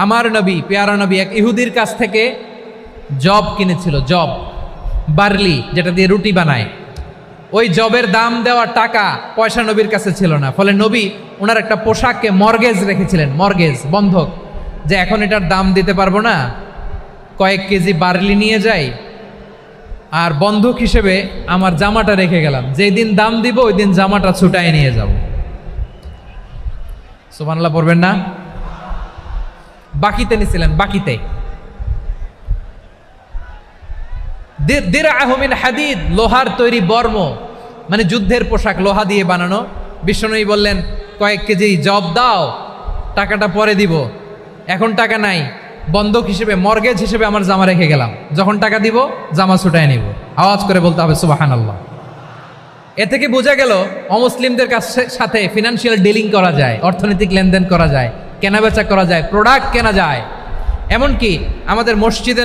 আমার নবী, পেয়ারা নবী এক ইহুদির কাছ থেকে জব কিনেছিল, জব, বার্লি, যেটা দিয়ে রুটি বানায়। ওই জবের দাম দেওয়ার টাকা পয়সা নবীর কাছে ছিল না, ফলে নবী ওনার একটা পোশাককে মর্গেজ রেখেছিলেন, মর্গেজ, বন্ধক, যে এখন এটার দাম দিতে পারবো না, কয়েক কেজি বার্লি নিয়ে যাই আর বন্ধক হিসেবে আমার জামাটা রেখে গেলাম, যেই দিন দাম দিব ওই দিন জামাটা ছুটায় নিয়ে যাব। সুবহানাল্লাহ পড়বেন না? বাকিতে নিছিলেন, বাকিতে। দিরআহু মিন হাদিদ, লোহার তৈরি বর্ম, মানে যুদ্ধের পোশাক, লোহা দিয়ে বানানো। বিশ্বনবী বললেন কয়েক কেজি জব দাও, টাকাটা পরে দিব, এখন টাকা নাই, বন্ধক হিসেবে, মর্গেজ হিসেবে আমার জামা রেখে গেলাম, যখন টাকা দিব জামা ছুটায় নিব। আওয়াজ করে বলতে হবে সুবহানাল্লাহ। এ থেকে বোঝা গেল অমুসলিমদের সাথে ফিনান্সিয়াল ডিলিং করা যায়, অর্থনৈতিক লেনদেন করা যায়, কেনাবেচা করা যায়, প্রোডাক্ট কেনা যায়। এমনকি আমাদের মসজিদে